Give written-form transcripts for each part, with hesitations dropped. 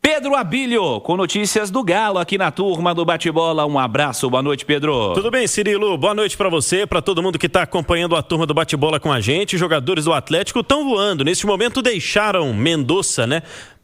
Pedro Abílio, com notícias do Galo aqui na turma do Bate-Bola. Um abraço, boa noite, Pedro. Tudo bem, Cirilo? Boa noite pra você, pra todo mundo que tá acompanhando a turma do Bate-Bola com a gente. Os jogadores do Atlético estão voando. Neste momento deixaram Mendoza,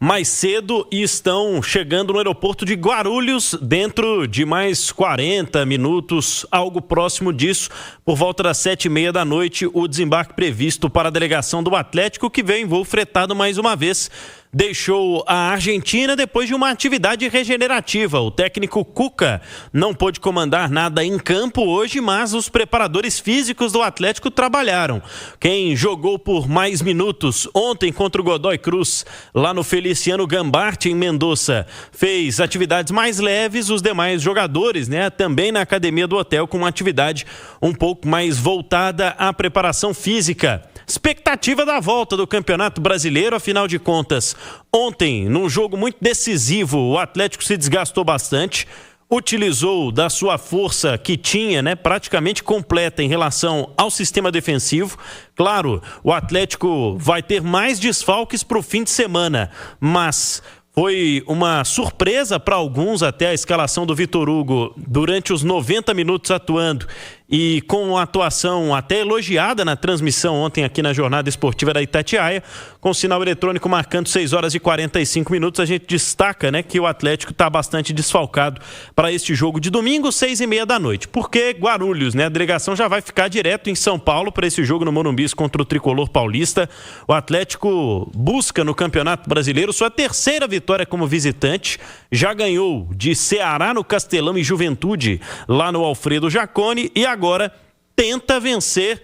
mais cedo e estão chegando no aeroporto de Guarulhos dentro de mais 40 minutos, algo próximo disso. Por volta das 7h30 da noite, o desembarque previsto para a delegação do Atlético, que vem em voo fretado mais uma vez. Deixou a Argentina depois de uma atividade regenerativa. O técnico Cuca não pôde comandar nada em campo hoje, mas os preparadores físicos do Atlético trabalharam. Quem jogou por mais minutos ontem contra o Godoy Cruz, lá no Feliciano Gambarte, em Mendoza, fez atividades mais leves. Os demais jogadores, também na academia do hotel, com uma atividade um pouco mais voltada à preparação física. Expectativa da volta do Campeonato Brasileiro, afinal de contas, ontem, num jogo muito decisivo, o Atlético se desgastou bastante, utilizou da sua força que tinha, praticamente completa em relação ao sistema defensivo. Claro, o Atlético vai ter mais desfalques para o fim de semana, mas foi uma surpresa para alguns até a escalação do Vitor Hugo durante os 90 minutos atuando e com uma atuação até elogiada na transmissão ontem aqui na Jornada Esportiva da Itatiaia, com sinal eletrônico marcando 6h45, a gente destaca que o Atlético está bastante desfalcado para este jogo de domingo, 6h30 da noite, porque Guarulhos, a delegação já vai ficar direto em São Paulo para esse jogo no Morumbi contra o Tricolor Paulista. O Atlético busca no Campeonato Brasileiro sua terceira vitória como visitante, já ganhou de Ceará no Castelão e Juventude lá no Alfredo Jaconi e agora tenta vencer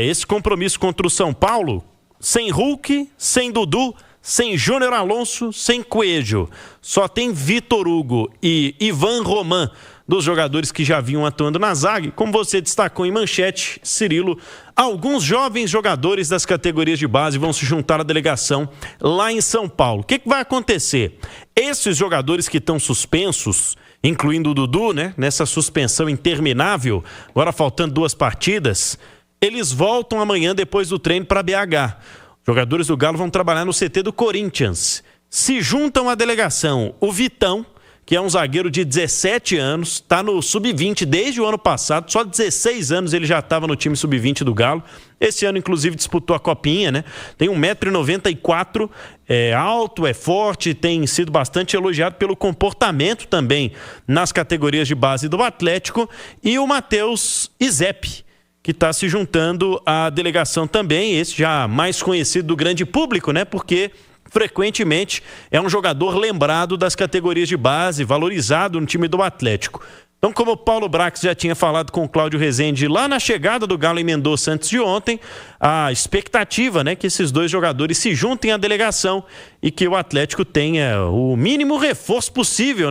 esse compromisso contra o São Paulo sem Hulk, sem Dudu, sem Júnior Alonso, sem Coelho. Só tem Vitor Hugo e Ivan Roman, dos jogadores que já vinham atuando na zaga. Como você destacou em manchete, Cirilo, alguns jovens jogadores das categorias de base vão se juntar à delegação lá em São Paulo. O que vai acontecer? Esses jogadores que estão suspensos, incluindo o Dudu, nessa suspensão interminável, agora faltando 2 partidas, eles voltam amanhã depois do treino para BH. Os jogadores do Galo vão trabalhar no CT do Corinthians. Se juntam à delegação o Vitão, que é um zagueiro de 17 anos, está no Sub-20 desde o ano passado, só 16 anos ele já estava no time Sub-20 do Galo. Esse ano, inclusive, disputou a Copinha, Tem 1,94 m, é alto, é forte, tem sido bastante elogiado pelo comportamento também nas categorias de base do Atlético. E o Matheus Izep, que está se juntando à delegação também, esse já mais conhecido do grande público, porque frequentemente é um jogador lembrado das categorias de base, valorizado no time do Atlético. Então, como o Paulo Brax já tinha falado com o Cláudio Rezende lá na chegada do Galo em Mendoza antes de ontem, a expectativa que esses 2 jogadores se juntem à delegação e que o Atlético tenha o mínimo reforço possível,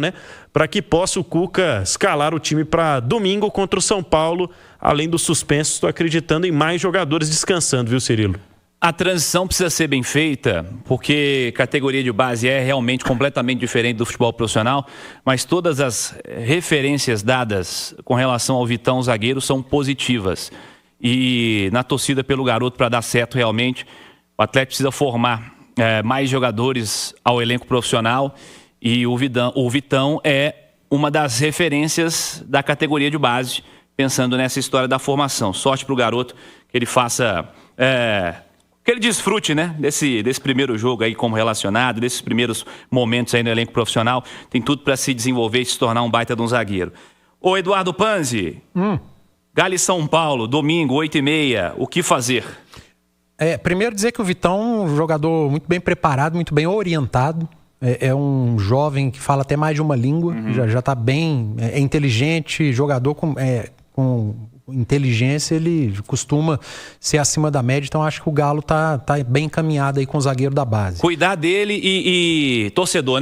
para que possa o Cuca escalar o time para domingo contra o São Paulo. Além do suspenso, estou acreditando em mais jogadores descansando, viu, Cirilo? A transição precisa ser bem feita, porque categoria de base é realmente completamente diferente do futebol profissional, mas todas as referências dadas com relação ao Vitão zagueiro são positivas. E na torcida pelo garoto para dar certo realmente, o Atlético precisa formar mais jogadores ao elenco profissional e o Vitão é uma das referências da categoria de base, pensando nessa história da formação. Sorte para o garoto, que ele faça... que ele desfrute, desse primeiro jogo aí como relacionado, desses primeiros momentos aí no elenco profissional. Tem tudo para se desenvolver e se tornar um baita de um zagueiro. Ô Eduardo Panzi, Galo e São Paulo, domingo, 8h30, o que fazer? Primeiro dizer que o Vitão é um jogador muito bem preparado, muito bem orientado. É um jovem que fala até mais de uma língua, já está bem, é inteligente, jogador com inteligência, ele costuma ser acima da média, então acho que o Galo tá bem encaminhado aí com o zagueiro da base. Cuidar dele e torcedor,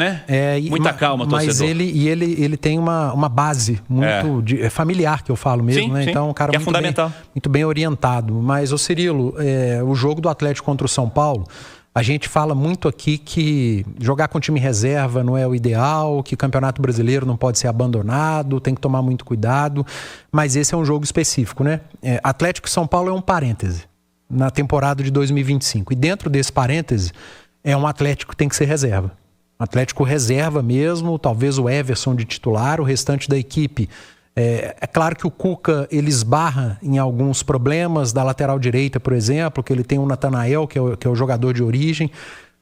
Muita calma, torcedor. Mas ele tem uma base muito familiar, que eu falo mesmo, sim, Então um cara muito fundamental. Muito bem orientado. Mas, ô Cirilo, o jogo do Atlético contra o São Paulo, a gente fala muito aqui que jogar com time reserva não é o ideal, que Campeonato Brasileiro não pode ser abandonado, tem que tomar muito cuidado, mas esse é um jogo específico, Atlético e São Paulo é um parêntese na temporada de 2025. E dentro desse parêntese, é um Atlético que tem que ser reserva. Atlético reserva mesmo, talvez o Everson de titular, o restante da equipe. É claro que o Cuca, ele esbarra em alguns problemas da lateral direita, por exemplo, que ele tem o Natanael, que é o jogador de origem,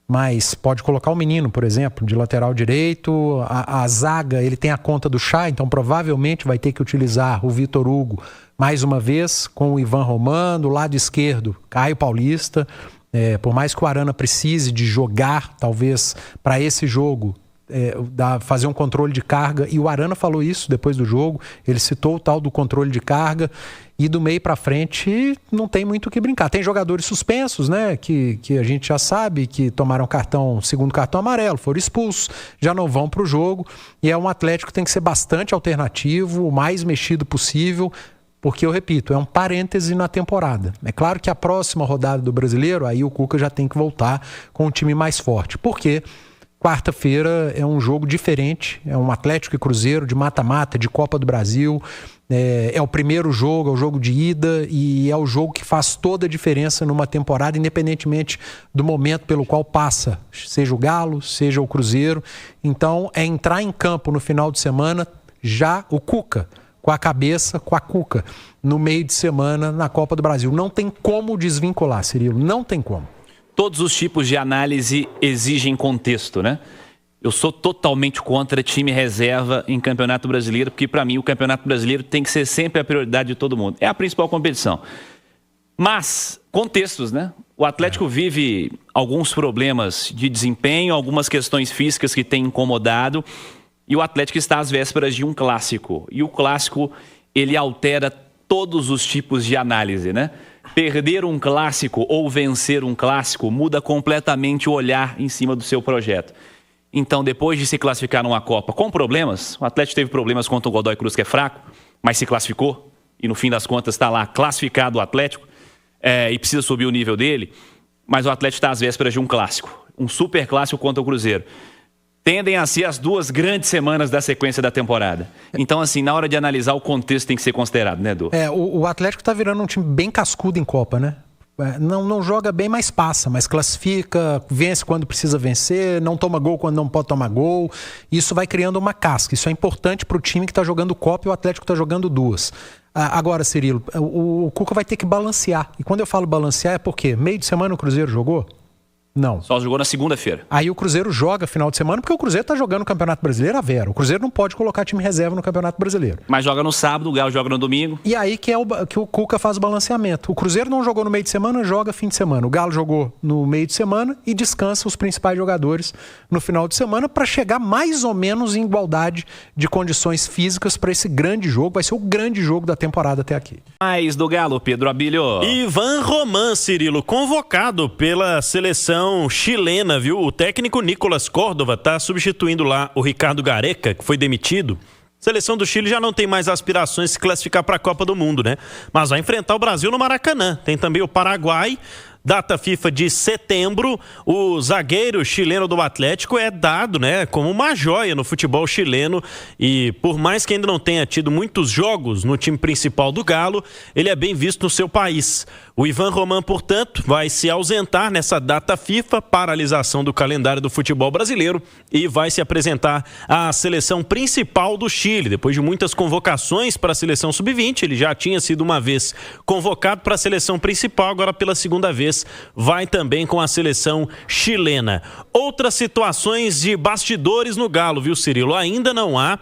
mas pode colocar o menino, por exemplo, de lateral direito. A zaga, ele tem a conta do Chá, então provavelmente vai ter que utilizar o Vitor Hugo mais uma vez, com o Ivan Roman. Do lado esquerdo, Caio Paulista. Por mais que o Arana precise de jogar, talvez, para esse jogo, fazer um controle de carga, e o Arana falou isso depois do jogo, ele citou o tal do controle de carga, e do meio para frente não tem muito o que brincar. Tem jogadores suspensos, né, que a gente já sabe que tomaram segundo cartão amarelo, foram expulsos, já não vão para o jogo, e é um Atlético que tem que ser bastante alternativo, o mais mexido possível, porque, eu repito, é um parêntese na temporada. É claro que a próxima rodada do Brasileiro, aí o Cuca já tem que voltar com um time mais forte, porque quarta-feira é um jogo diferente, é um Atlético e Cruzeiro de mata-mata, de Copa do Brasil, é o primeiro jogo, é o jogo de ida, e é o jogo que faz toda a diferença numa temporada, independentemente do momento pelo qual passa, seja o Galo, seja o Cruzeiro. Então é entrar em campo no final de semana, já o Cuca, com a cabeça, com a Cuca, no meio de semana na Copa do Brasil. Não tem como desvincular, Cirilo, não tem como. Todos os tipos de análise exigem contexto, né? Eu sou totalmente contra time reserva em Campeonato Brasileiro, porque para mim o Campeonato Brasileiro tem que ser sempre a prioridade de todo mundo. É a principal competição. Mas, contextos, né? O Atlético vive alguns problemas de desempenho, algumas questões físicas que têm incomodado, e o Atlético está às vésperas de um clássico. E o clássico, ele altera todos os tipos de análise, né? Perder um clássico ou vencer um clássico muda completamente o olhar em cima do seu projeto. Então, depois de se classificar numa Copa com problemas, o Atlético teve problemas contra o Godoy Cruz, que é fraco, mas se classificou, e no fim das contas está lá classificado o Atlético, e precisa subir o nível dele, mas o Atlético está às vésperas de um clássico, um super clássico contra o Cruzeiro. Tendem a ser as duas grandes semanas da sequência da temporada. Então, assim, na hora de analisar, o contexto tem que ser considerado, né, Edu? O Atlético tá virando um time bem cascudo em Copa, né? Não joga bem, mas passa, mas classifica, vence quando precisa vencer, não toma gol quando não pode tomar gol. Isso vai criando uma casca. Isso é importante pro time que tá jogando Copa, e o Atlético tá jogando duas. Agora, Cirilo, o Cuca vai ter que balancear. E quando eu falo balancear é porque meio de semana o Cruzeiro jogou? Não. Só jogou na segunda-feira. Aí o Cruzeiro joga final de semana, porque o Cruzeiro tá jogando o Campeonato Brasileiro a vera. O Cruzeiro não pode colocar time reserva no Campeonato Brasileiro. Mas joga no sábado, o Galo joga no domingo. E aí que o Cuca faz o balanceamento. O Cruzeiro não jogou no meio de semana, joga fim de semana. O Galo jogou no meio de semana e descansa os principais jogadores no final de semana para chegar mais ou menos em igualdade de condições físicas para esse grande jogo. Vai ser o grande jogo da temporada até aqui. Mais do Galo, Pedro Abílio. Ivan Roman, Cirilo, convocado pela seleção chilena, viu? O técnico Nicolás Córdova está substituindo lá o Ricardo Gareca, que foi demitido. A seleção do Chile já não tem mais aspirações de se classificar para a Copa do Mundo, né? Mas vai enfrentar o Brasil no Maracanã. Tem também o Paraguai. Data FIFA de setembro, o zagueiro chileno do Atlético é dado, né, como uma joia no futebol chileno, e por mais que ainda não tenha tido muitos jogos no time principal do Galo, ele é bem visto no seu país. O Ivan Roman, portanto, vai se ausentar nessa data FIFA, paralisação do calendário do futebol brasileiro, e vai se apresentar à seleção principal do Chile. Depois de muitas convocações para a seleção sub-20, ele já tinha sido uma vez convocado para a seleção principal, agora pela segunda vez vai também com a seleção chilena. Outras situações de bastidores no Galo, viu, Cirilo? Ainda não há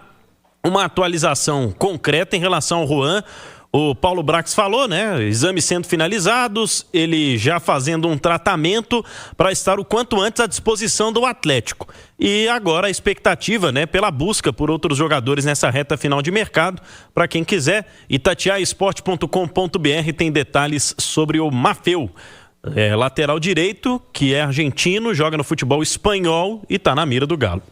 uma atualização concreta em relação ao Juan. O Paulo Brax falou, né? Exames sendo finalizados, ele já fazendo um tratamento para estar o quanto antes à disposição do Atlético. E agora a expectativa, né, pela busca por outros jogadores nessa reta final de mercado. Para quem quiser, itatiaesporte.com.br tem detalhes sobre o Maffeu. Lateral direito, que é argentino, joga no futebol espanhol e está na mira do Galo.